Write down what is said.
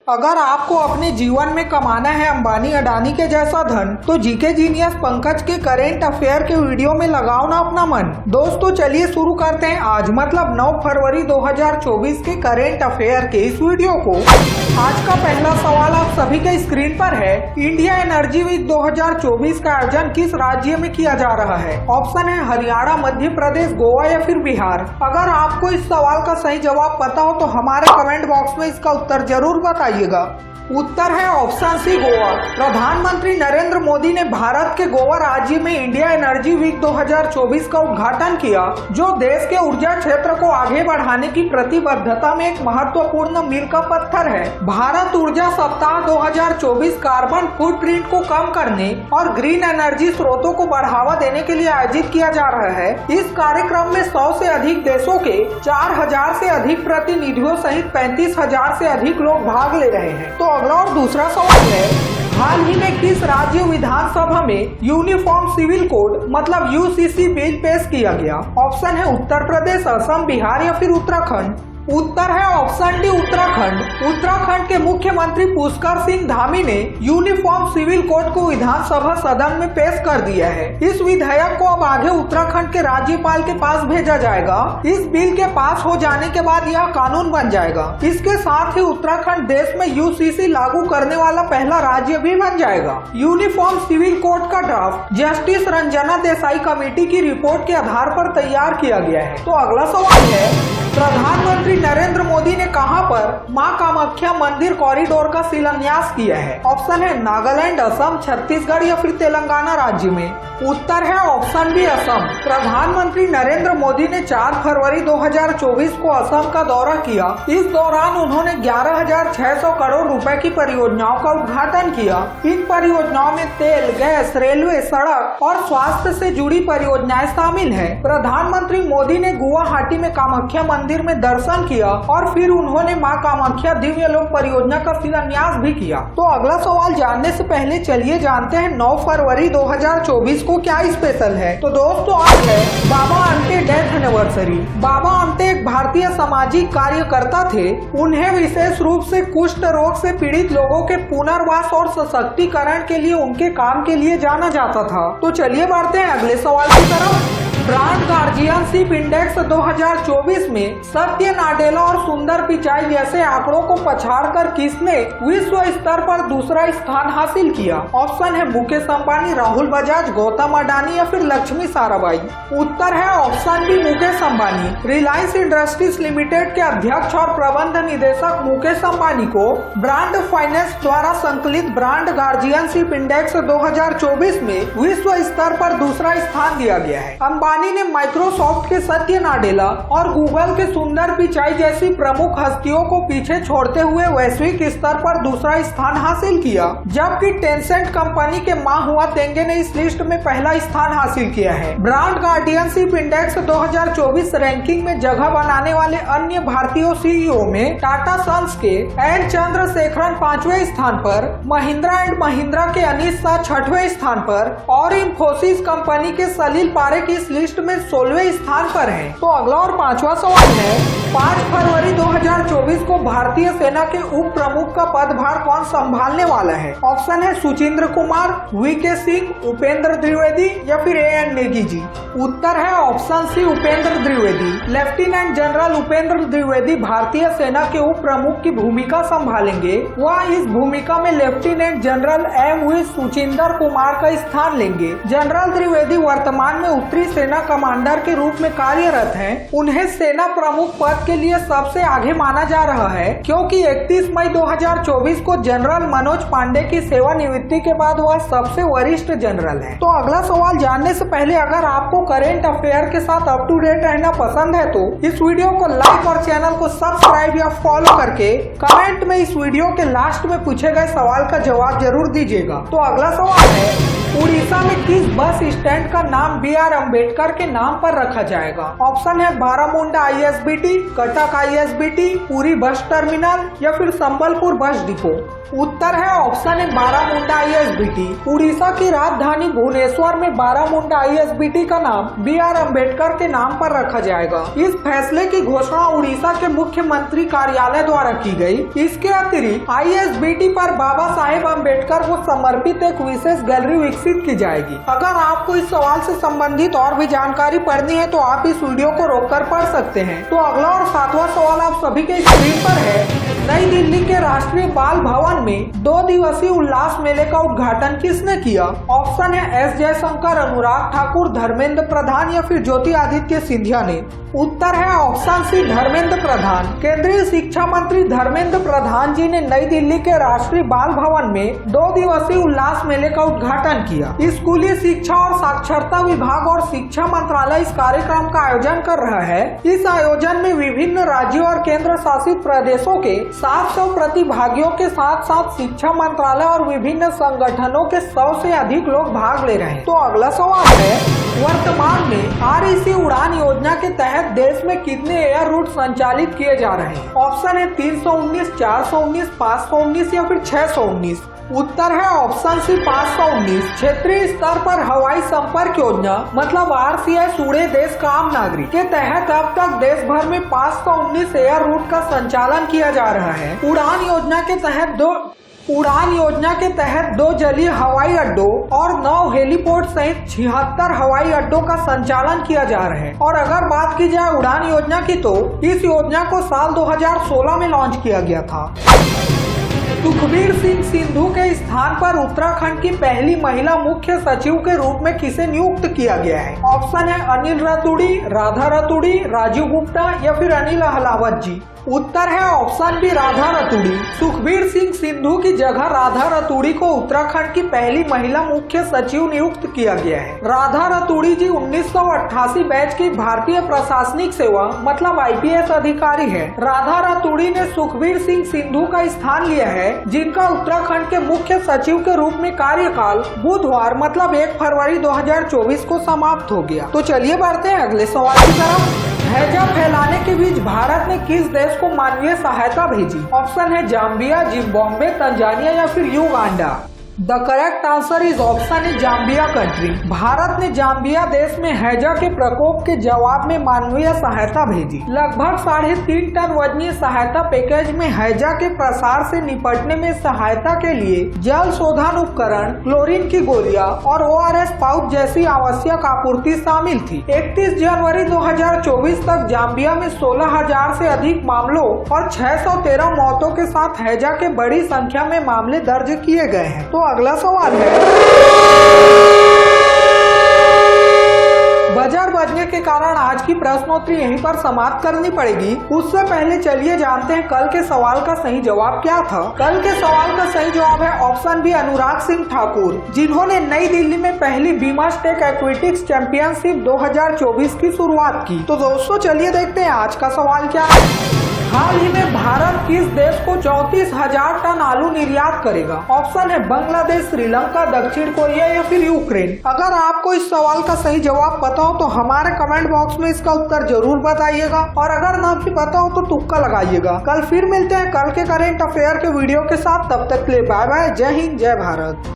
अगर आपको अपने जीवन में कमाना है अंबानी अडानी के जैसा धन, तो जीके जीनियस पंकज के करेंट अफेयर के वीडियो में लगाओ ना अपना मन। दोस्तों चलिए शुरू करते हैं आज मतलब 9 फरवरी 2024 के करेंट अफेयर के इस वीडियो को। आज का पहला सवाल आप सभी के स्क्रीन पर है। इंडिया एनर्जी वीक 2024 का आयोजन किस राज्य में किया जा रहा है? ऑप्शन है हरियाणा, मध्य प्रदेश, गोवा या फिर बिहार। अगर आपको इस सवाल का सही जवाब पता हो तो हमारे कमेंट बॉक्स में इसका उत्तर जरूर बताइएगा। उत्तर है ऑप्शन सी, गोवा। प्रधानमंत्री नरेंद्र मोदी ने भारत के गोवा राज्य में इंडिया एनर्जी वीक 2024 का उद्घाटन किया, जो देश के ऊर्जा क्षेत्र को आगे बढ़ाने की प्रतिबद्धता में एक महत्वपूर्ण मील का पत्थर है। भारत ऊर्जा सप्ताह 2024 कार्बन फुटप्रिंट को कम करने और ग्रीन एनर्जी स्रोतों को बढ़ावा देने के लिए आयोजित किया जा रहा है। इस कार्यक्रम में 100 से अधिक देशों के 4000 से अधिक प्रतिनिधियों सहित 35,000 से अधिक लोग भाग ले रहे हैं। तो अगला और दूसरा सवाल है, हाल ही में किस राज्य विधानसभा में यूनिफॉर्म सिविल कोड मतलब यूसीसी बिल पेश किया गया? ऑप्शन है उत्तर प्रदेश, असम, बिहार या फिर उत्तराखंड। उत्तर है ऑप्शन डी, उत्तराखंड। उत्तराखंड के मुख्यमंत्री पुष्कर सिंह धामी ने यूनिफॉर्म सिविल कोड को विधानसभा सदन में पेश कर दिया है। इस विधेयक को अब आगे उत्तराखंड के राज्यपाल के पास भेजा जाएगा। इस बिल के पास हो जाने के बाद यह कानून बन जाएगा। इसके साथ ही उत्तराखंड देश में यूसीसी लागू करने वाला पहला राज्य भी बन जाएगा। यूनिफॉर्म सिविल कोड का draft justice Ranjana Desai committee की रिपोर्ट के आधार पर तैयार किया गया है। तो अगला सवाल है, प्रधानमंत्री नरेंद्र मोदी ने कहां पर मां कामाख्या मंदिर कॉरिडोर का शिलान्यास किया है? ऑप्शन है नागालैंड, असम, छत्तीसगढ़ या फिर तेलंगाना राज्य में। उत्तर है ऑप्शन बी, असम। प्रधानमंत्री नरेंद्र मोदी ने 4 फरवरी 2024 को असम का दौरा किया। इस दौरान उन्होंने 11,600 करोड़ रुपए की परियोजनाओं का उद्घाटन किया। इन परियोजनाओं में तेल, गैस, रेलवे, सड़क और स्वास्थ्य से जुड़ी परियोजनाएं शामिल है। प्रधानमंत्री मोदी ने गुवाहाटी में कामाख्या मंदिर में दर्शन किया और फिर उन्होंने मां कामाख्या दिव्य लोक परियोजना का शिलान्यास भी किया। तो अगला सवाल जानने से पहले चलिए जानते हैं 9 फरवरी 2024 को क्या स्पेशल है। तो दोस्तों आज है बाबा आमटे डेथ एनिवर्सरी। बाबा आमटे एक भारतीय सामाजिक कार्यकर्ता थे। उन्हें विशेष रूप से कुष्ठ रोग से पीड़ित लोगों के पुनर्वास और सशक्तिकरण के लिए उनके काम के लिए जाना जाता था। तो चलिए बढ़ते हैं अगले सवाल की तरफ। ब्रांड गार्जियनशिप इंडेक्स 2024 में सत्य नाडेला और सुंदर पिचाई जैसे आंकड़ों को पछाड़कर किसने विश्व स्तर पर दूसरा स्थान हासिल किया? ऑप्शन है मुकेश अंबानी, राहुल बजाज, गौतम अडानी या फिर लक्ष्मी साराभाई। उत्तर है ऑप्शन बी, मुकेश अंबानी। रिलायंस इंडस्ट्रीज लिमिटेड के अध्यक्ष और प्रबंध निदेशक मुकेश अंबानी को ब्रांड फाइनेंस द्वारा संकलित ब्रांड गार्जियनशिप इंडेक्स 2024 में विश्व स्तर पर दूसरा स्थान दिया गया है। अंबानी ने माइक्रोसॉफ्ट के सत्य नाडेला और गूगल के सुंदर पिचाई जैसी प्रमुख हस्तियों को पीछे छोड़ते हुए वैश्विक स्तर पर दूसरा स्थान हासिल किया, जबकि टेंसेंट कंपनी के मा हुआ तेंगे ने इस लिस्ट में पहला स्थान हासिल किया है। ब्रांड गार्जियनशिप इंडेक्स 2024 रैंकिंग में जगह बनाने वाले अन्य भारतीय सीईओ में टाटा सन्स के एन चंद्रशेखरन 5वें स्थान पर, महिंद्रा एंड महिंद्रा के अनीश शाह 6वें स्थान पर और इन्फोसिस कंपनी के सलील पारेख इस लिस्ट में 16वें स्थान पर हैं। तो अगला और 5वां सवाल है, 5 फरवरी 2024 को भारतीय सेना के उप प्रमुख का पदभार कौन संभालने वाला है? ऑप्शन है सुचिंद्र कुमार, वीके सिंह, उपेंद्र द्विवेदी या फिर एएन नेगी जी। उत्तर है option C, Upendra Dwivedi. Lieutenant general Upendra Dwivedi भारतीय सेना के उप प्रमुख की भूमिका संभालेंगे। वह इस भूमिका में lieutenant general MV. Suchinder Kumar का स्थान लेंगे। जनरल द्विवेदी वर्तमान में उत्तरी सेना कमांडर के रूप में कार्यरत हैं। उन्हें सेना प्रमुख पद के लिए सबसे आगे माना जा रहा है, क्योंकि 31 मई 2024 को जनरल मनोज पांडे की सेवानिवृत्ति के बाद वह सबसे वरिष्ठ जनरल है। तो अगला सवाल जानने से पहले अगर आपको करेंट अफेयर के साथ अप टू डेट रहना पसंद है तो इस वीडियो को लाइक और चैनल को सब्सक्राइब या फॉलो करके कमेंट में इस वीडियो के लास्ट में पूछे गए सवाल का जवाब जरूर दीजिएगा। तो अगला सवाल है, उड़ीसा में किस बस स्टैंड का नाम BR अम्बेडकर के नाम पर रखा जाएगा? ऑप्शन है Baramunda ISBT, Cuttack ISBT, Puri bus terminal या फिर संबलपुर बस डिपो। उत्तर है ऑप्शन है बारामुंडा ISBT। उड़ीसा की राजधानी भुवनेश्वर में बारामुंडा ISBT का नाम BR अम्बेडकर के नाम पर रखा जाएगा। इस फैसले की घोषणा उड़ीसा के मुख्यमंत्री कार्यालय द्वारा की गई। इसके अतिरिक्त ISBT पर बाबा साहेब अम्बेडकर को समर्पित एक विशेष गैलरी विकसित की जाएगी। अगर आपको इस सवाल से संबंधित और भी जानकारी पढ़नी है तो आप इस वीडियो को रोककर पढ़ सकते हैं। तो अगला और 7वां सवाल आप सभी के स्क्रीन पर है। नई दिल्ली के राष्ट्रीय बाल भवन में 2 दिवसीय उल्लास मेले का उद्घाटन किसने किया? ऑप्शन है S जयशंकर, अनुराग ठाकुर, धर्मेंद्र प्रधान या फिर ज्योति आदित्य सिंधिया ने। उत्तर है ऑप्शन सी धर्मेंद्र प्रधान। केंद्रीय शिक्षा मंत्री धर्मेंद्र प्रधान जी ने नई दिल्ली के राष्ट्रीय बाल भवन में 2 दिवसीय उल्लास मेले का उद्घाटन किया। स्कूली शिक्षा और साक्षरता विभाग और शिक्षा मंत्रालय इस कार्यक्रम का आयोजन कर रहा है। इस आयोजन में विभिन्न राज्यों और केंद्र शासित प्रदेशों के 700 प्रतिभागियों के साथ साथ शिक्षा मंत्रालय और विभिन्न संगठनों के 100 से अधिक लोग भाग ले रहे हैं। तो अगला सवाल है, वर्तमान में REC उड़ान योजना के तहत देश में कितने एयर रूट संचालित किए जा रहे हैं? ऑप्शन है 319, 419, 519 या फिर 619। उत्तर है ऑप्शन सी 519। क्षेत्रीय स्तर पर हवाई संपर्क योजना मतलब RCS उड़े देश का आम नागरिक के तहत अब तक देश भर में 519 एयर रूट का संचालन किया जा रहा है। उड़ान योजना के तहत 2 जलीय हवाई अड्डों और 9 हेलीपोर्ट सहित 76 हवाई अड्डों का संचालन किया जा रहा है। और अगर बात की जाए उड़ान योजना की तो इस योजना को साल 2016 में लॉन्च किया गया था। सुखबीर सिंह सिंधु के स्थान पर उत्तराखंड की पहली महिला मुख्य सचिव के रूप में किसे नियुक्त किया गया है? ऑप्शन है अनिल रतूड़ी, राधा रतूड़ी, राजीव गुप्ता या फिर अनिल अहलावत जी। उत्तर है ऑप्शन बी राधा रतूड़ी। सुखबीर सिंह सिंधु की जगह राधा रतूड़ी को उत्तराखंड की पहली महिला मुख्य सचिव नियुक्त किया गया है। राधा रतूड़ी जी 1988 बैच की भारतीय प्रशासनिक सेवा मतलब IPS अधिकारी है। राधा रतूड़ी ने सुखबीर सिंह सिंधु का स्थान लिया है, जिनका उत्तराखंड के मुख्य सचिव के रूप में कार्यकाल बुधवार मतलब 1 फरवरी 2024 को समाप्त हो गया। तो चलिए बढ़ते हैं अगले सवाल की तरफ। हैजा फैलाने के बीच भारत ने किस देश को मानवीय सहायता भेजी? ऑप्शन है जाम्बिया, जिम्बाब्वे, तंजानिया या फिर Uganda. The correct answer is option है जाम्बिया कंट्री। भारत ने जाम्बिया देश में हैजा के प्रकोप के जवाब में मानवीय सहायता भेजी। लगभग 3.5 टन वजनी सहायता पैकेज में हैजा के प्रसार से निपटने में सहायता के लिए जल शोधन उपकरण, क्लोरीन की गोलियां और ORS पाउच जैसी आवश्यक आपूर्ति शामिल थी। 31 जनवरी 2024 तक जाम्बिया में 16,000 से अधिक मामलों और 613 मौतों के साथ हैजा के बड़ी संख्या में मामले दर्ज किए गए हैं। तो अगला सवाल है, बजर बजने के कारण आज की प्रश्नोत्तरी यहीं पर समाप्त करनी पड़ेगी। उससे पहले चलिए जानते हैं कल के सवाल का सही जवाब क्या था। कल के सवाल का सही जवाब है ऑप्शन बी अनुराग सिंह ठाकुर, जिन्होंने नई दिल्ली में पहली बिम्स्टेक एक्वेटिक्स चैंपियनशिप 2024 की शुरुआत की। तो दोस्तों चलिए देखते हैं आज का सवाल क्या है। हाल ही में भारत किस देश को 34,000 टन आलू निर्यात करेगा? ऑप्शन है बांग्लादेश, श्रीलंका, दक्षिण कोरिया या फिर यूक्रेन। अगर आपको इस सवाल का सही जवाब पता हो तो हमारे कमेंट बॉक्स में इसका उत्तर जरूर बताइएगा, और अगर ना भी पता हो तो तुक्का लगाइएगा। कल फिर मिलते हैं कल के करेंट अफेयर के वीडियो के साथ। तब तक के लिए बाय बाय। जय हिंद, जय भारत।